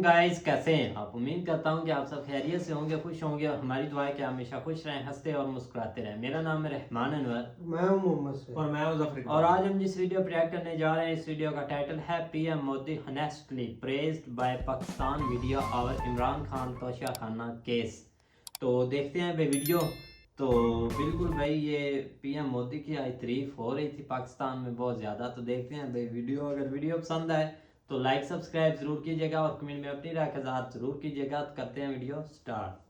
Guys, कैसे हैं आप। उम्मीद करता हूं कि आप सब खैरियत से होंगे, खुश होंगे और हमारी दुआ है कि हमेशा खुश रहें, हंसते और मुस्कुराते रहें। मेरा नाम है रहमान अनवर। मैं हूं मोहम्मद से और मैं हूं ज़फर और आज हम जिस वीडियो पर रिएक्ट करने जा रहे हैं, इस वीडियो का टाइटल है PM Modi honestly praised by Pakistan video our Imran Khan Toshakhana case. तो देखते हैं भाई वीडियो। तो बिल्कुल भाई, ये पीएम मोदी की आज तारीफ हो रही थी पाकिस्तान में बहुत ज़्यादा। तो देखते हैं भाई वीडियो। अगर वीडियो पसंद आए तो लाइक सब्सक्राइब ज़रूर कीजिएगा और कमेंट में अपनी राय का इज़हार ज़रूर कीजिएगा। तो करते हैं वीडियो स्टार्ट।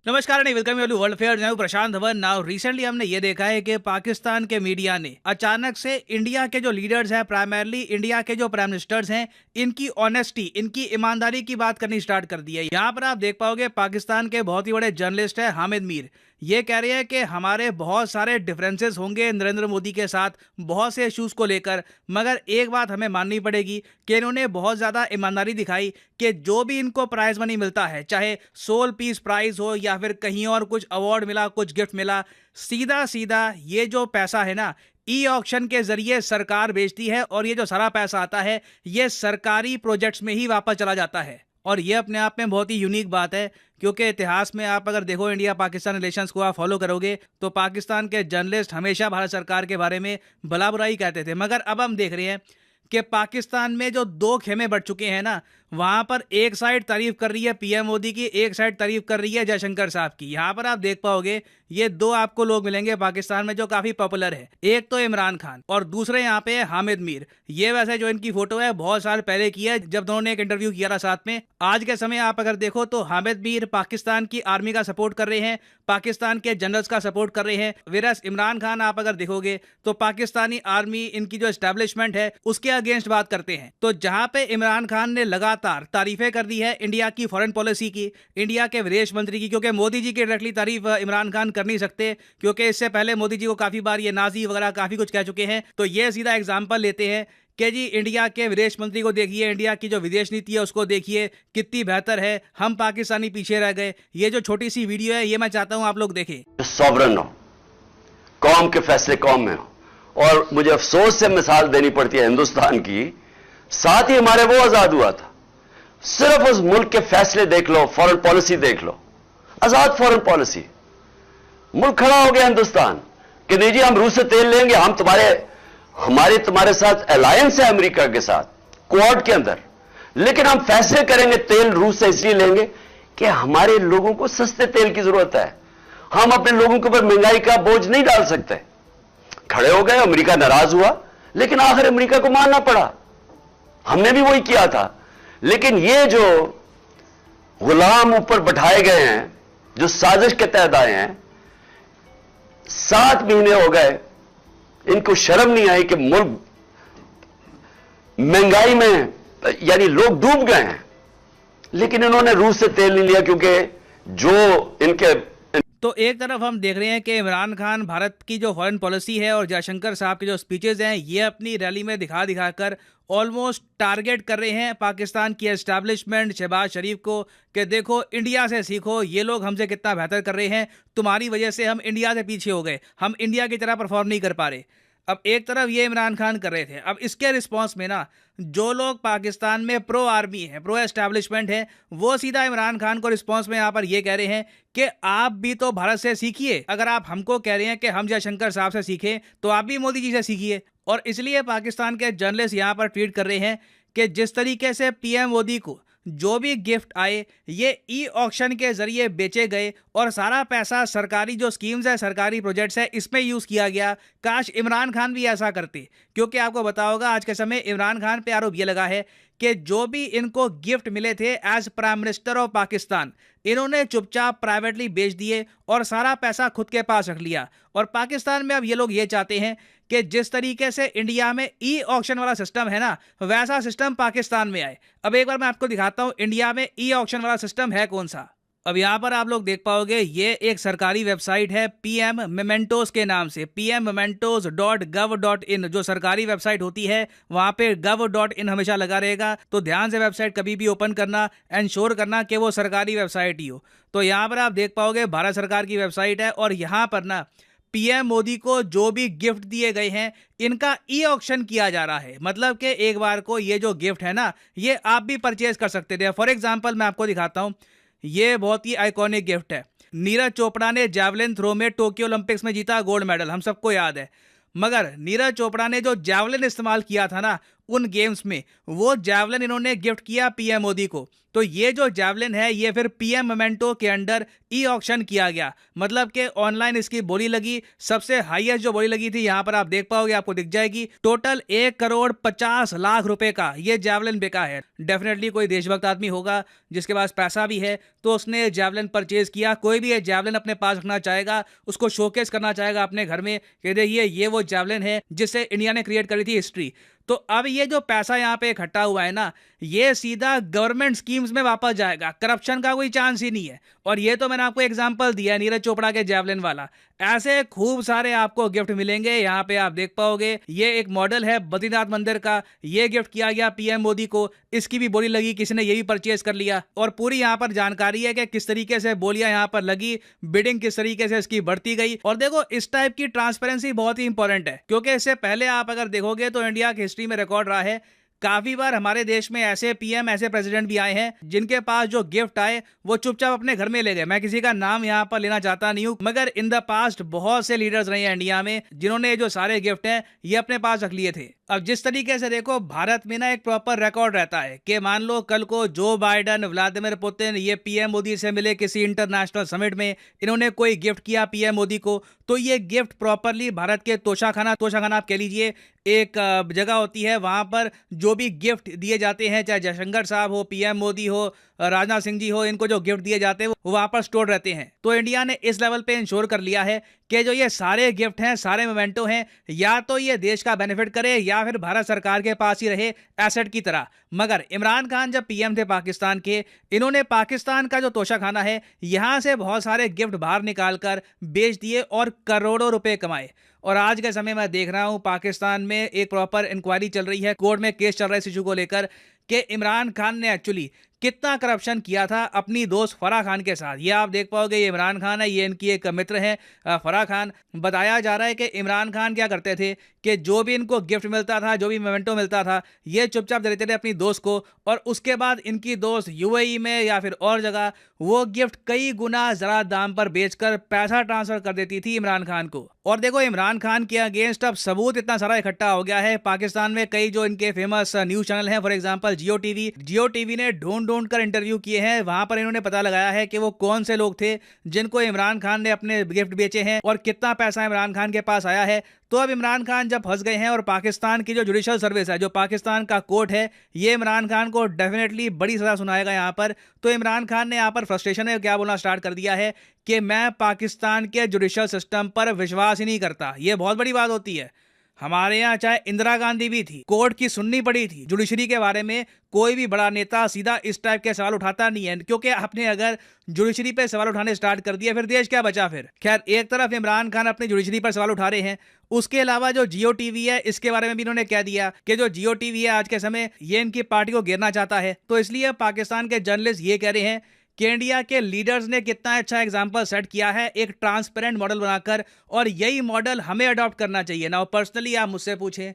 नमस्कार and welcome to world affairs. मैं हूं प्रशांत धवन। नाउ रिसेंटली हमने ये देखा है कि पाकिस्तान के मीडिया ने अचानक से इंडिया के जो लीडर्स हैं, प्राइमरली इंडिया के जो प्राइम मिनिस्टर्स हैं, इनकी ऑनेस्टी, इनकी ईमानदारी की बात करनी स्टार्ट कर दी है। यहाँ पर आप देख पाओगे पाकिस्तान के बहुत ही बड़े जर्नलिस्ट है हामिद मीर, ये कह रहे हैं कि हमारे बहुत सारे डिफरेंसेस होंगे नरेंद्र मोदी के साथ बहुत से इश्यूज को लेकर, मगर एक बात हमें माननी पड़ेगी कि इन्होंने बहुत ज़्यादा ईमानदारी दिखाई कि जो भी इनको प्राइज़ मनी मिलता है, चाहे सोल पीस प्राइज़ हो या फिर कहीं और कुछ अवार्ड मिला, कुछ गिफ्ट मिला, सीधा सीधा ये जो पैसा है ना, ई ऑक्शन के जरिए सरकार बेचती है और ये जो सारा पैसा आता है ये सरकारी प्रोजेक्ट्स में ही वापस चला जाता है। और ये अपने आप में बहुत ही यूनिक बात है, क्योंकि इतिहास में आप अगर देखो इंडिया पाकिस्तान रिलेशंस को आप फॉलो करोगे तो पाकिस्तान के जर्नलिस्ट हमेशा भारत सरकार के बारे में भला बुराई कहते थे। मगर अब हम देख रहे हैं कि पाकिस्तान में जो दो खेमे बढ़ चुके हैं ना, वहां पर एक साइड तारीफ कर रही है पीएम मोदी की, एक साइड तारीफ कर रही है जयशंकर साहब की। यहां पर आप देख पाओगे ये दो आपको लोग मिलेंगे पाकिस्तान में जो काफी पॉपुलर है, एक तो इमरान खान और दूसरे यहाँ पे है हामिद मीर। ये वैसे जो इनकी फोटो है बहुत साल पहले की है, जब दोनों ने एक इंटरव्यू किया था साथ में। आज के समय आप अगर देखो तो हामिद मीर पाकिस्तान की आर्मी का सपोर्ट कर रहे हैं, पाकिस्तान के जनरल्स का सपोर्ट कर रहे हैं। वेरस इमरान खान आप अगर देखोगे तो पाकिस्तानी आर्मी, इनकी जो एस्टेब्लिशमेंट है उसके अगेंस्ट बात करते हैं। तो जहां पे इमरान खान ने लगातार तारीफें कर दी है इंडिया की फॉरेन पॉलिसी की, इंडिया के विदेश मंत्री की, क्योंकि मोदी जी की डायरेक्टली तारीफ इमरान खान कर नहीं सकते, क्योंकि इससे पहले मोदी जी को काफी बार ये नाजी वगैरह काफी कुछ कह चुके हैं। तो ये सीधा एग्जाम्पल लेते हैं कि जी इंडिया के विदेश मंत्री को देखिए, इंडिया की जो विदेश नीति है उसको देखिए कितनी बेहतर है, हम पाकिस्तानी पीछे रह गए। ये जो छोटी सी वीडियो है ये मैं चाहता हूं आप लोग देखें। सॉवरन हो, कौम के फैसले कौम में हो, और मुझे अफसोस से मिसाल देनी पड़ती है हिंदुस्तान की, साथ ही हमारे वो आजाद हुआ था। सिर्फ उस मुल्क के फैसले देख लो, फॉरेन पॉलिसी देख लो, आजाद फॉरेन पॉलिसी। मुल्क खड़ा हो गया हिंदुस्तान कि नहीं जी हम रूस से तेल लेंगे, हम तुम्हारे साथ अलायंस है अमेरिका के साथ क्वाड के अंदर, लेकिन हम फैसले करेंगे तेल रूस से इसलिए लेंगे कि हमारे लोगों को सस्ते तेल की जरूरत है, हम अपने लोगों के ऊपर महंगाई का बोझ नहीं डाल सकते। खड़े हो गए, अमेरिका नाराज हुआ, लेकिन आखिर अमेरिका को मानना पड़ा। हमने भी वही किया था। लेकिन ये जो गुलाम ऊपर बैठाए गए हैं, जो साजिश के तहत आए हैं, 7 महीने हो गए, इनको शर्म नहीं आई कि मुल्क महंगाई में, यानी लोग डूब गए हैं, लेकिन इन्होंने रूस से तेल नहीं लिया क्योंकि जो इनके। तो एक तरफ हम देख रहे हैं कि इमरान खान भारत की जो फॉरेन पॉलिसी है और जयशंकर साहब के जो स्पीचेस हैं ये अपनी रैली में दिखा कर ऑलमोस्ट टारगेट कर रहे हैं पाकिस्तान की एस्टैब्लिशमेंट, शहबाज शरीफ को, कि देखो इंडिया से सीखो, ये लोग हमसे कितना बेहतर कर रहे हैं, तुम्हारी वजह से हम इंडिया से पीछे हो गए, हम इंडिया की तरह परफॉर्म नहीं कर पा रहे। अब एक तरफ ये इमरान खान कर रहे थे, अब इसके रिस्पॉन्स में ना जो लोग पाकिस्तान में प्रो आर्मी है, प्रो एस्टैब्लिशमेंट है, वो सीधा इमरान खान को रिस्पॉन्स में यहाँ पर ये कह रहे हैं कि आप भी तो भारत से सीखिए। अगर आप हमको कह रहे हैं कि हम जयशंकर साहब से सीखें तो आप भी मोदी जी से सीखिए। और इसलिए पाकिस्तान के जर्नलिस्ट यहाँ पर ट्वीट कर रहे हैं कि जिस तरीके से पीएम मोदी को जो भी गिफ्ट आए ये ई ऑक्शन के जरिए बेचे गए और सारा पैसा सरकारी जो स्कीम्स है, सरकारी प्रोजेक्ट्स है, इसमें यूज़ किया गया। काश इमरान खान भी ऐसा करते, क्योंकि आपको बताया होगा आज के समय इमरान खान पे आरोप ये लगा है कि जो भी इनको गिफ्ट मिले थे as prime minister of Pakistan, इन्होंने चुपचाप प्राइवेटली बेच दिए और सारा पैसा खुद के पास रख लिया। और पाकिस्तान में अब ये लोग ये चाहते हैं कि जिस तरीके से इंडिया में ई ऑक्शन वाला सिस्टम है ना, वैसा सिस्टम पाकिस्तान में आए। अब एक बार मैं आपको दिखाता हूं इंडिया में ई ऑक्शन वाला सिस्टम है कौन सा। अब यहाँ पर आप लोग देख पाओगे ये एक सरकारी वेबसाइट है पीएम मेमेंटोस के नाम से, pmmementos.gov.in जो सरकारी वेबसाइट होती है वहाँ पे gov.in हमेशा लगा रहेगा। तो ध्यान से वेबसाइट कभी भी ओपन करना, इंश्योर करना कि वो सरकारी वेबसाइट ही हो। तो यहाँ पर आप देख पाओगे भारत सरकार की वेबसाइट है और यहाँ पर ना पीएम मोदी को जो भी गिफ्ट दिए गए हैं इनका ई ऑक्शन किया जा रहा है। मतलब कि एक बार को ये जो गिफ्ट है ना, ये आप भी परचेज कर सकते थे। फॉर एग्जांपल मैं आपको दिखाता हूं, ये बहुत ही आइकॉनिक गिफ्ट है। नीरज चोपड़ा ने जैवलिन थ्रो में टोक्यो ओलंपिक्स में जीता गोल्ड मेडल, हम सबको याद है। मगर नीरज चोपड़ा ने जो जैवलिन इस्तेमाल किया था ना उन गेम्स में, वो जैवलिन इन्होंने गिफ्ट किया पीएम मोदी को। तो ये जो जैवलिन है ये फिर पीएम मोमेंटो के अंडर ई ऑक्शन किया गया। मतलब कि ऑनलाइन इसकी बोली लगी, सबसे हाईएस्ट जो बोली लगी थी यहां पर आप देख पाओगे, आपको दिख जाएगी, टोटल 1,50,00,000 रुपए का ये जैवलिन बिका है। डेफिनेटली कोई देशभक्त आदमी होगा जिसके पास पैसा भी है, तो उसने जैवलिन परचेज किया। कोई भी ये जैवलिन अपने पास रखना चाहेगा, उसको शोकेस करना चाहेगा अपने घर में कि देखिए ये वो जैवलिन है जिससे इंडिया ने क्रिएट करी थी हिस्ट्री। तो अब ये जो पैसा यहाँ पे इकट्ठा हुआ है ना, ये सीधा गवर्नमेंट स्कीम्स में वापस जाएगा। करप्शन का कोई चांस ही नहीं है। और ये तो मैंने आपको एग्जांपल दिया है नीरज चोपड़ा के जैवलिन वाला। ऐसे खूब सारे आपको गिफ्ट मिलेंगे। यहाँ पे आप देख पाओगे, ये एक मॉडल है बद्रीनाथ मंदिर का, ये गिफ्ट किया गया पीएम मोदी को। इसकी भी बोली लगी, किसी ने ये भी परचेज कर लिया। और पूरी यहाँ पर जानकारी है कि किस तरीके से बोलियां यहाँ पर लगी, बिडिंग किस तरीके से इसकी बढ़ती गई। और देखो, इस टाइप की ट्रांसपेरेंसी बहुत ही इंपॉर्टेंट है, क्योंकि इससे पहले आप अगर देखोगे तो इंडिया की हिस्ट्री में रिकॉर्ड रहा है, काफी बार हमारे देश में ऐसे पीएम, ऐसे प्रेसिडेंट भी आए हैं जिनके पास जो गिफ्ट आए वो चुपचाप अपने घर में ले गए। मैं किसी का नाम यहाँ पर लेना चाहता नहीं हूँ, मगर इन द पास्ट बहुत से लीडर्स रहे हैं इंडिया में जिन्होंने जो सारे गिफ्ट हैं ये अपने पास रख लिए थे। अब जिस तरीके से देखो, भारत में ना एक प्रॉपर रिकॉर्ड रहता है कि मान लो कल को जो बाइडन, व्लादिमीर पुतिन ये पीएम मोदी से मिले किसी इंटरनेशनल समिट में, इन्होंने कोई गिफ्ट किया पीएम मोदी को, तो ये गिफ्ट प्रॉपरली भारत के तोशाखाना आप कह लीजिए, एक जगह होती है, वहां पर जो भी गिफ्ट दिए जाते हैं, चाहे जयशंकर साहब हो, पीएम मोदी हो, राजनाथ सिंह जी हो, इनको जो गिफ्ट दिए जाते हैं वो वहां पर स्टोर रहते हैं। तो इंडिया ने इस लेवल पे इंश्योर कर लिया है कि जो ये सारे गिफ्ट हैं, सारे मोमेंटो हैं, या तो ये देश का बेनिफिट करे या फिर भारत सरकार के पास ही रहे एसेट की तरह। मगर इमरान खान जब पीएम थे पाकिस्तान के, इन्होंने पाकिस्तान का जो तोशाखाना है यहां से बहुत सारे गिफ्ट बाहर निकालकर बेच दिए और करोड़ों रुपए कमाए। और आज के समय में देख रहा हूं पाकिस्तान में एक प्रॉपर इंक्वायरी चल रही है, कोर्ट में केस चल रहा है इस इशू को लेकर कि इमरान खान ने एक्चुअली कितना करप्शन किया था अपनी दोस्त फराह खान के साथ। ये आप देख पाओगे, ये इमरान खान है, ये इनकी एक मित्र है फराह खान। बताया जा रहा है कि इमरान खान क्या करते थे कि जो भी इनको गिफ्ट मिलता था, जो भी मोमेंटो मिलता था, ये चुपचाप दे देते थे अपनी दोस्त को, और उसके बाद इनकी दोस्त यूएई में या फिर और जगह वो गिफ्ट कई गुना ज़्यादा दाम पर बेचकर पैसा ट्रांसफर कर देती थी इमरान खान को। और देखो, इमरान खान के अगेंस्ट अब सबूत इतना सारा इकट्ठा हो गया है। पाकिस्तान में कई जो इनके फेमस न्यूज चैनल हैं, फॉर एग्जांपल जियो टीवी ने ढूंढ कर इंटरव्यू किए हैं। वहां पर इन्होंने पता लगाया है कि वो कौन से लोग थे जिनको इमरान खान ने अपने गिफ्ट बेचे हैं और कितना पैसा इमरान खान के पास आया है। तो अब इमरान खान जब फंस गए हैं और पाकिस्तान की जो जुडिशियल सर्विस है, जो पाकिस्तान का कोर्ट है, ये इमरान खान को डेफिनेटली बड़ी सजा सुनाएगा यहाँ पर। तो इमरान खान ने यहाँ पर फ्रस्ट्रेशन में क्या बोलना स्टार्ट कर दिया है कि मैं पाकिस्तान के जुडिशियल सिस्टम पर विश्वास ही नहीं करता। ये बहुत बड़ी बात होती है। हमारे यहाँ चाहे इंदिरा गांधी भी थी, कोर्ट की सुननी पड़ी थी जुडिशरी के बारे में। कोई भी बड़ा नेता सीधा इस टाइप के सवाल उठाता नहीं है, क्योंकि आपने अगर जुडिशरी पे सवाल उठाने स्टार्ट कर दिया फिर देश क्या बचा फिर। खैर, एक तरफ इमरान खान अपनी जुडिशरी पर सवाल उठा रहे हैं, उसके अलावा जो जियो टीवी है इसके बारे में भी इन्होंने कह दिया कि जो जियो टीवी है आज के समय ये इनकी पार्टी को घेरना चाहता है। तो इसलिए पाकिस्तान के जर्नलिस्ट ये कह रहे हैं कि इंडिया के लीडर्स ने कितना अच्छा एग्जाम्पल सेट किया है एक ट्रांसपेरेंट मॉडल बनाकर, और यही मॉडल हमें अडॉप्ट करना चाहिए ना। पर्सनली आप मुझसे पूछें,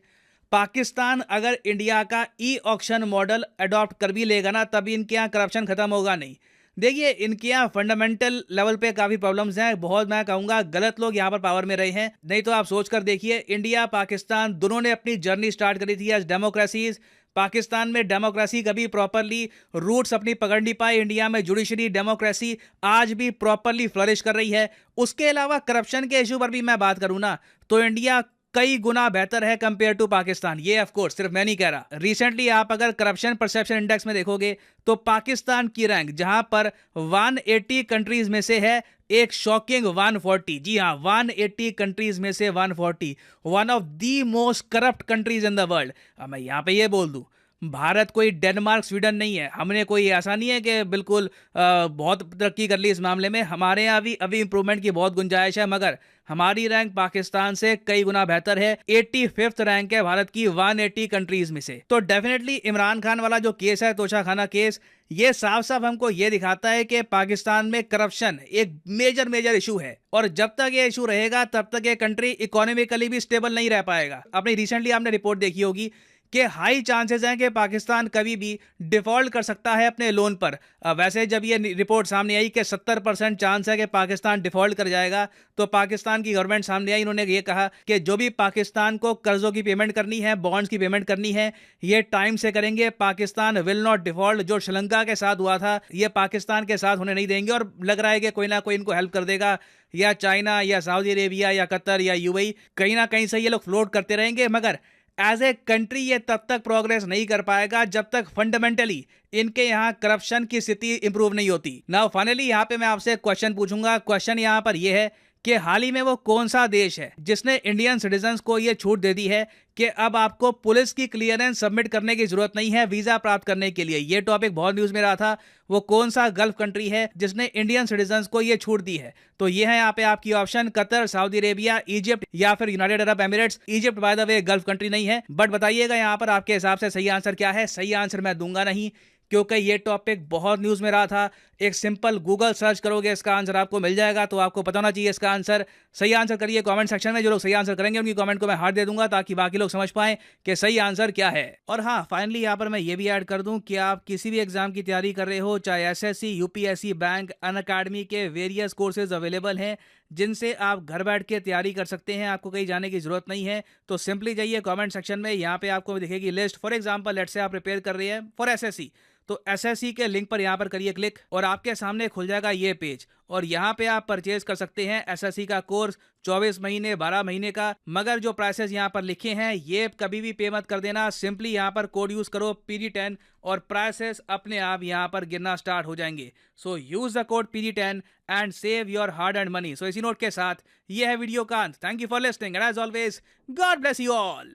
पाकिस्तान अगर इंडिया का ई ऑक्शन मॉडल अडॉप्ट कर भी लेगा ना, तभी इनके यहाँ करप्शन खत्म होगा नहीं। देखिए, इनके यहाँ फंडामेंटल लेवल पे काफ़ी प्रॉब्लम्स हैं। बहुत, मैं कहूँगा, गलत लोग यहाँ पर पावर में रहे हैं। नहीं तो आप सोच कर देखिए, इंडिया पाकिस्तान दोनों ने अपनी जर्नी स्टार्ट करी थी एज डेमोक्रेसीज। पाकिस्तान में डेमोक्रेसी कभी प्रॉपरली रूट्स अपनी पकड़ नहीं पाई। इंडिया में जुडिशरी डेमोक्रेसी आज भी प्रॉपरली फ्लरिश कर रही है। उसके अलावा करप्शन के इशू पर भी मैं बात करूँ ना, तो इंडिया कई गुना बेहतर है कंपेयर टू पाकिस्तान। ये ऑफ कोर्स सिर्फ मैं नहीं कह रहा। रिसेंटली आप अगर करप्शन परसेप्शन इंडेक्स में देखोगे तो पाकिस्तान की रैंक जहां पर 180 कंट्रीज में से है एक शॉकिंग 140। जी हाँ, 180 कंट्रीज में से 140, one of the most corrupt countries in the world. अब मैं यहाँ पे ये बोल दूं, भारत कोई डेनमार्क स्वीडन नहीं है, हमने कोई ऐसा नहीं है कि बिल्कुल बहुत तरक्की कर ली इस मामले में। हमारे यहाँ भी अभी इंप्रूवमेंट की बहुत गुंजाइश है, मगर हमारी रैंक पाकिस्तान से कई गुना बेहतर है। 85th रैंक है भारत की 180 कंट्रीज में से। तो डेफिनेटली इमरान खान वाला जो केस है, तोशाखाना केस, ये साफ साफ हमको ये दिखाता है कि पाकिस्तान में करप्शन एक मेजर इशू है, और जब तक ये इशू रहेगा तब तक ये कंट्री इकोनॉमिकली भी स्टेबल नहीं रह पाएगा। अपनी रिसेंटली आपने रिपोर्ट देखी होगी कि हाई चांसेस हैं कि पाकिस्तान कभी भी डिफॉल्ट कर सकता है अपने लोन पर। वैसे जब ये रिपोर्ट सामने आई कि 70% चांस है कि पाकिस्तान डिफॉल्ट कर जाएगा, तो पाकिस्तान की गवर्नमेंट सामने आई, इन्होंने ये कहा कि जो भी पाकिस्तान को कर्जों की पेमेंट करनी है, बॉन्ड्स की पेमेंट करनी है, ये टाइम से करेंगे। Pakistan will not default. जो श्रीलंका के साथ हुआ था, ये पाकिस्तान के साथ होने नहीं देंगे, और लग रहा है कि कोई ना कोई इनको हेल्प कर देगा, या चाइना या सऊदी अरेबिया या कतर या यूएई, कहीं ना कहीं से ये लोग फ्लोट करते रहेंगे। मगर एज ए कंट्री ये तब तक प्रोग्रेस नहीं कर पाएगा जब तक फंडामेंटली इनके यहाँ करप्शन की स्थिति इंप्रूव नहीं होती। नाउ फाइनली यहाँ पे मैं आपसे क्वेश्चन पूछूंगा। क्वेश्चन यहाँ पर यह है कि हाल ही में वो कौन सा देश है जिसने इंडियन सिटीजन्स को ये छूट दे दी है कि अब आपको पुलिस की क्लियरेंस सबमिट करने की जरूरत नहीं है वीजा प्राप्त करने के लिए। ये टॉपिक बहुत न्यूज में रहा था। वो कौन सा गल्फ कंट्री है जिसने इंडियन सिटीजन्स को ये छूट दी है? तो ये है यहाँ पे आपकी option, Qatar, Saudi Arabia, Egypt या फिर United Arab Emirates. Egypt by the way gulf country नहीं है, बट बताइएगा यहाँ पर आपके हिसाब से सही आंसर क्या है। सही आंसर मैं दूंगा नहीं, क्योंकि ये टॉपिक बहुत न्यूज में रहा था। एक सिंपल गूगल सर्च करोगे, इसका आंसर आपको मिल जाएगा, तो आपको पता होना चाहिए इसका आंसर। सही आंसर करिए कमेंट सेक्शन में। जो लोग सही आंसर करेंगे उनकी कमेंट को मैं हार्ट दे दूंगा, ताकि बाकी लोग समझ पाएं कि सही आंसर क्या है। और हाँ, फाइनली यहाँ पर मैं ये भी ऐड कर दूं कि आप किसी भी एग्जाम की तैयारी कर रहे हो, चाहे एसएससी, यूपीएससी, बैंक, अनअकैडमी के वेरियस कोर्सेज अवेलेबल हैं जिनसे आप घर बैठ के तैयारी कर सकते हैं। आपको कहीं जाने की जरूरत नहीं है। तो सिंपली जाइए कमेंट सेक्शन में, यहाँ पे आपको दिखेगी list. For example let's say आप प्रिपेयर कर रहे हैं फॉर एसएससी, तो एसएससी के लिंक पर यहाँ पर करिए क्लिक, और आपके सामने खुल जाएगा ये पेज, और यहाँ पे आप परचेज कर सकते हैं एसएससी का कोर्स 24 महीने 12 महीने का। मगर जो प्राइसेस यहाँ पर लिखे हैं ये कभी भी पे मत कर देना। सिंपली यहाँ पर कोड यूज करो PD10 और प्राइसेस अपने आप यहाँ पर गिरना स्टार्ट हो जाएंगे। So use the code PD10 and save your hard earned money. So इसी नोट के साथ ये है वीडियो का अंत। Thank you for listening and as always God bless you all.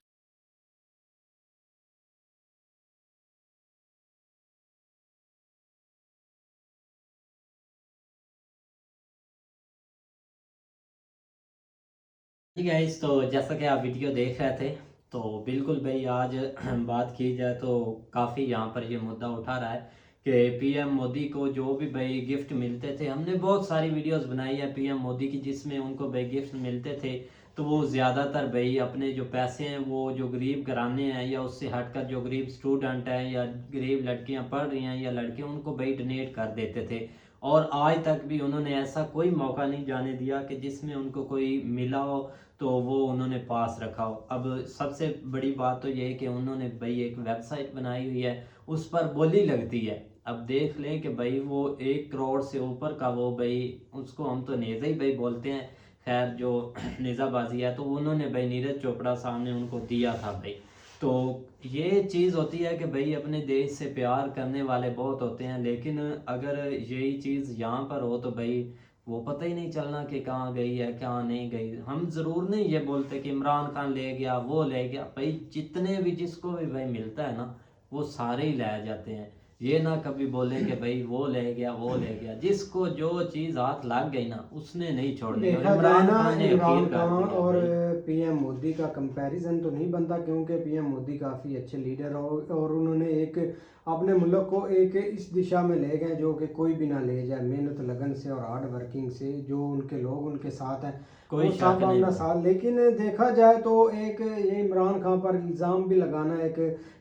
ठीक है गाइस, तो जैसा कि आप वीडियो देख रहे थे, तो बिल्कुल भाई आज बात की जाए तो काफ़ी यहाँ पर ये मुद्दा उठा रहा है कि पीएम मोदी को जो भी भाई गिफ्ट मिलते थे, हमने बहुत सारी वीडियोस बनाई है पीएम मोदी की जिसमें उनको भाई गिफ्ट मिलते थे, तो वो ज़्यादातर भाई अपने जो पैसे हैं वो जो गरीब घराने हैं या उससे हटकर जो गरीब स्टूडेंट हैं या गरीब लड़कियां पढ़ रही हैं या लड़के, उनको भाई डोनेट कर देते थे। और आज तक भी उन्होंने ऐसा कोई मौका नहीं जाने दिया कि जिसमें उनको कोई मिला हो तो वो उन्होंने पास रखा हो। अब सबसे बड़ी बात तो ये है कि उन्होंने भाई एक वेबसाइट बनाई हुई है, उस पर बोली लगती है। अब देख लें कि भाई वो 1 करोड़ से ऊपर का वो भाई, उसको हम तो नेज़ा ही भाई बोलते हैं, खैर जो नेज़ाबाजी है, तो उन्होंने भाई नीरज चोपड़ा साहब ने उनको दिया था भाई। तो ये चीज़ होती है कि भाई अपने देश से प्यार करने वाले बहुत होते हैं, लेकिन अगर यही चीज़ यहाँ पर हो तो भाई वो पता ही नहीं चलना कि कहाँ गई है कहाँ नहीं गई। हम ज़रूर नहीं ये बोलते कि इमरान खान ले गया वो ले गया, भाई जितने भी जिसको भी भाई मिलता है ना वो सारे ही ले जाते हैं। ये ना कभी बोले कि भाई वो ले गया, जिसको जो चीज़ हाथ लग गई ना उसने नहीं छोड़नी। देखा जाए ना, इमरान खान और पीएम मोदी का कंपैरिजन तो नहीं बनता, क्योंकि पीएम मोदी काफ़ी अच्छे लीडर हो और उन्होंने एक अपने मुल्क को एक इस दिशा में ले गए जो कि कोई भी ना ले जाए, मेहनत लगन से और हार्ड वर्किंग से। जो उनके लोग उनके साथ हैं कोई साथ अपना साथ। लेकिन देखा जाए तो एक ये इमरान खान पर इल्ज़ाम भी लगाना एक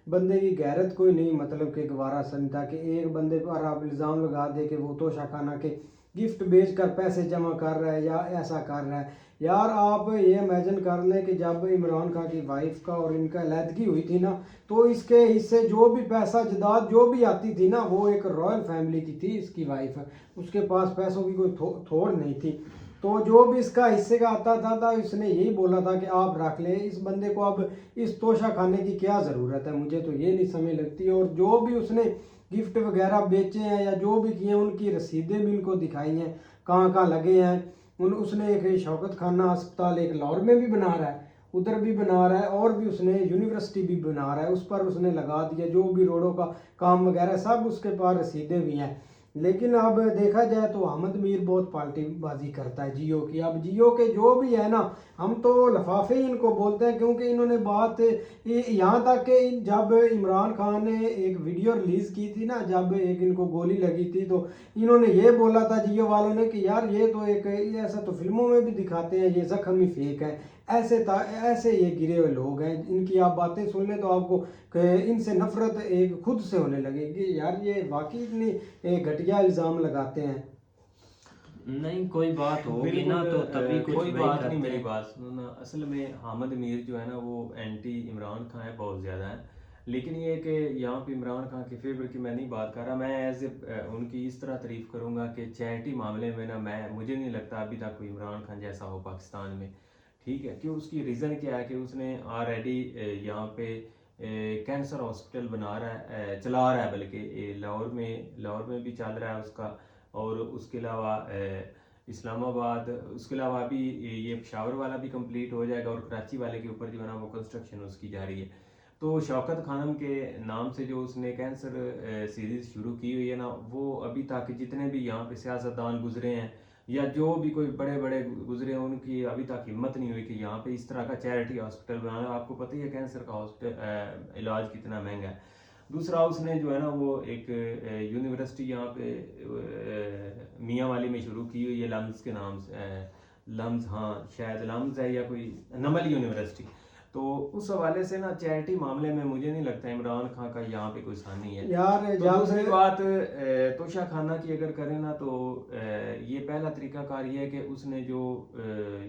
बंदे की गैरत कोई नहीं मतलब कि गवारा समझता कि एक बंदे पर आप इल्ज़ाम लगा दे कि वो तोशाखाना के गिफ्ट बेचकर पैसे जमा कर रहा है या ऐसा कर रहा है। यार आप ये इमेजिन कर लें कि जब इमरान खान की वाइफ का और इनका अलहदगी हुई थी ना, तो इसके हिस्से जो भी पैसा जदाद जो भी आती थी ना, वो एक रॉयल फैमिली की थी इसकी वाइफ, उसके पास पैसों की कोई थोड़ नहीं थी। तो जो भी इसका हिस्से का आता था इसने यही बोला था कि आप रख लें इस बंदे को। अब इस तोशा खाने की क्या ज़रूरत है, मुझे तो ये नहीं समझ लगती। और जो भी उसने गिफ्ट वगैरह बेचे हैं या जो भी किए उनकी रसीदें भी इनको दिखाई हैं कहाँ कहाँ लगे हैं। उसने एक शौकत खाना अस्पताल एक लाहौर में भी बना रहा है उधर भी बना रहा है, और भी उसने यूनिवर्सिटी भी बना रहा है, उस पर उसने लगा दिया, जो भी रोडों का काम वगैरह सब उसके पास रसीदें भी हैं। लेकिन अब देखा जाए तो अहमद मीर बहुत पार्टीबाजी करता है जियो की। अब जियो के जो भी है ना, हम तो लफाफे ही इनको बोलते हैं, क्योंकि इन्होंने बात यहाँ तक कि जब इमरान खान ने एक वीडियो रिलीज़ की थी ना, जब एक इनको गोली लगी थी, तो इन्होंने ये बोला था जियो वालों ने कि यार ये तो एक ऐसा तो फिल्मों में भी दिखाते हैं, ये जख्म ही फेक है, ऐसे ये गिरे हुए लोग हैं। इनकी आप बातें सुन लें तो आपको इनसे नफरत एक खुद से होने लगेगी, यार ये वाकई इतनी घटिया इल्ज़ाम लगाते हैं। नहीं कोई बात होगी ना तो तभी कुछ कोई वही बात करते नहीं, मेरी हैं। बात सुनो ना। असल में हामिद मीर जो है ना वो एंटी इमरान खान है, बहुत ज़्यादा है। लेकिन ये कि यहाँ पे इमरान खान के फेवर की मैं नहीं बात कर रहा, मैं एज ए उनकी इस तरह तारीफ़ करूँगा कि चैरिटी मामले में ना मुझे नहीं लगता अभी तक कोई इमरान खान जैसा हो पाकिस्तान में, ठीक है। कि उसकी रीज़न क्या है कि उसने ऑलरेडी यहाँ पे कैंसर हॉस्पिटल चला रहा है, बल्कि लाहौर में भी चल रहा है उसका, और उसके अलावा इस्लामाबाद, उसके अलावा अभी ये पेशावर वाला भी कंप्लीट हो जाएगा, और कराची वाले के ऊपर जो है ना वो कंस्ट्रक्शन उसकी जारी है। तो शौकत खानम के नाम से जो उसने कैंसर सीरीज़ शुरू की हुई है ना, वो अभी तक जितने भी यहाँ पे सियासतदान गुजरे हैं या जो भी कोई बड़े बड़े गुजरे हैं, उनकी अभी तक हिम्मत नहीं हुई कि यहाँ पे इस तरह का चैरिटी हॉस्पिटल बनाना। आपको पता ही है कैंसर का हॉस्पिटल इलाज कितना महंगा है। दूसरा उसने जो है ना वो एक यूनिवर्सिटी यहाँ पे मियाँ वाली में शुरू की हुई है, लम्स के नाम से, लम्स, हाँ शायद लम्स है, या कोई नमल यूनिवर्सिटी। तो उस हवाले से ना चैरिटी मामले में मुझे नहीं लगता इमरान खान का यहाँ पे कोई सानी है यार तो दूसरी बात तोशा खाना की अगर करें ना, तो ये पहला तरीकाकार ये है कि उसने जो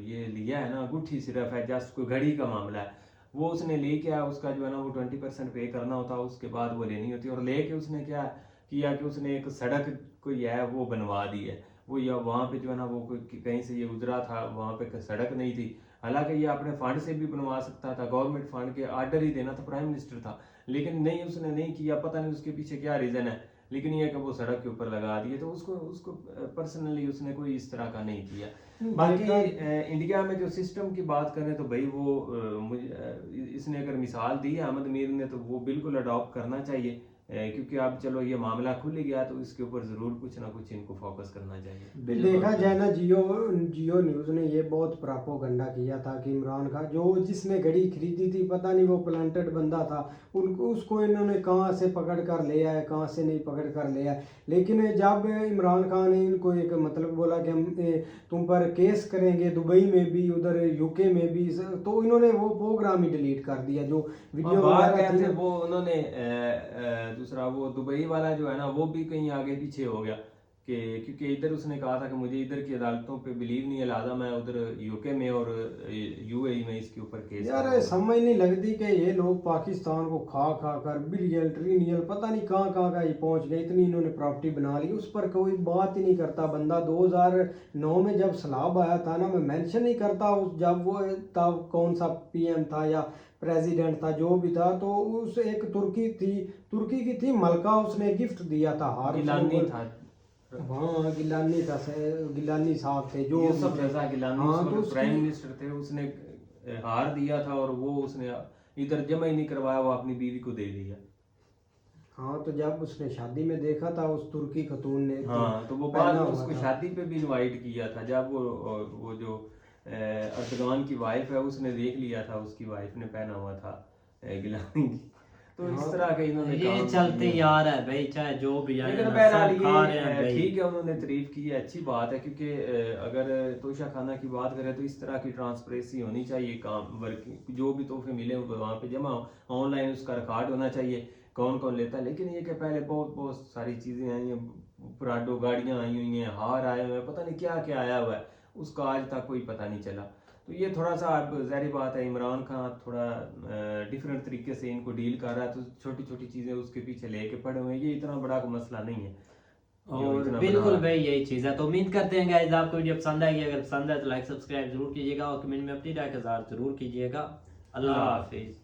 ये लिया है ना गुट्ठी, सिर्फ है जस्ट कोई घड़ी का मामला है, वो उसने ले क्या उसका जो है ना वो 20% पे करना होता, उसके बाद वो लेनी होती है। और लेके उसने क्या किया कि उसने एक सड़क कोई है वो बनवा दी है, वो या वहाँ पे जो है ना वो कहीं से ये गुजरा था, वहाँ पे सड़क नहीं थी। हालांकि ये अपने फंड से भी बनवा सकता था, गवर्नमेंट फंड के आर्डर ही देना था, प्राइम मिनिस्टर था, लेकिन नहीं, उसने नहीं किया। पता नहीं उसके पीछे क्या रीज़न है, लेकिन ये कि वो सड़क के ऊपर लगा दिए। तो उसको पर्सनली उसने कोई इस तरह का नहीं किया। बाकी इंडिया में जो सिस्टम की बात करें तो भाई वो मुझे इसने अगर मिसाल दी है अहमद मीर ने, तो वो बिल्कुल अडॉप्ट करना चाहिए, क्योंकि अब चलो ये मामला खुल गया तो इसके ऊपर ज़रूर कुछ ना कुछ इनको फोकस करना चाहिए। देखा जाए ना, जियो न्यूज़ ने ये बहुत प्रोपेगेंडा किया था कि इमरान खान जिसने घड़ी खरीदी थी, पता नहीं वो प्लांटेड बंदा था, उसको इन्होंने कहाँ से पकड़ कर ले आए, कहाँ से नहीं पकड़ कर ले आए। लेकिन जब इमरान खान ने इनको एक मतलब बोला कि हम तुम पर केस करेंगे, दुबई में भी, उधर यूके में भी, तो इन्होंने वो प्रोग्राम ही डिलीट कर दिया जो वीडियो वगैरह थी। वो उन्होंने दूसरा वो दुबई वाला जो है ना वो भी कहीं आगे पीछे हो गया, कि क्योंकि इधर उसने कहा था कि मुझे इधर की अदालतों पे बिलीव नहीं है, लिहाजा मैं उधर यूके में और यूएई में इसके ऊपर केस यार समझ नहीं लगती कि ये लोग पाकिस्तान को खा खा कर बिलियन ट्रिलियन पता नहीं कहाँ कहाँ का ये पहुँच गए, इतनी इन्होंने प्रॉपर्टी बना ली, उस पर कोई बात ही नहीं करता बंदा। 2009 में जब सैलाब आया था ना, मैं मेंशन नहीं करता जब वो तब कौन सा पीएम था या प्रेसिडेंट था, जो भी था, तो उस एक तुर्की की थी मलका, उसने गिफ्ट दिया था हार, गिलानी था, हाँ गिलानी था, गिलानी साहब थे जो यूसुफ रजा गिलानी, हाँ, तो प्राइम मिनिस्टर थे, उसने हार दिया था और वो उसने इधर जमा ही नहीं करवाया, वो अपनी बीवी को दे दिया। हाँ, तो जब उसने शादी में देखा था उस तुर्की खतून ने, हाँ, तो वो बाद में उसको शादी पे भी इनवाइट किया था, जब वो जो अर्दगान की वाइफ है उसने देख लिया था, उसकी वाइफ ने पहना हुआ था गिलानी की। तो इस तरह के इन्होंने ये चलते यार है भाई, चाहे जो भी है, लेकिन बहरहाल ये ठीक है, उन्होंने तारीफ की है, अच्छी बात है, क्योंकि अगर तोशा खाना की बात करें तो इस तरह की ट्रांसपेरेंसी होनी चाहिए, काम वर्किंग जो भी तोहफे मिले वहाँ पे जमा ऑनलाइन उसका रिकॉर्ड होना चाहिए, कौन कौन लेता है। लेकिन ये कि पहले बहुत सारी चीज़ें आई हैं, पराडो गाड़ियाँ आई हुई हैं, हार आए हुए हैं, पता नहीं क्या क्या आया हुआ है, उसका आज तक कोई पता नहीं चला। तो ये थोड़ा सा अब ज़ाहिर बात है, इमरान खान थोड़ा डिफरेंट तरीके से इनको डील कर रहा है, तो छोटी छोटी चीज़ें उसके पीछे लेके पड़े हुए हैं, ये इतना बड़ा कोई मसला नहीं है। और बिल्कुल भाई यही चीज़ है। तो उम्मीद करते हैं गाइस आपको वीडियो पसंद आएगी, अगर पसंद है तो लाइक सब्सक्राइब जरूर कीजिएगा और कमेंट में अपनी राय का इज़हार जरूर कीजिएगा। अल्लाह हाफिज़।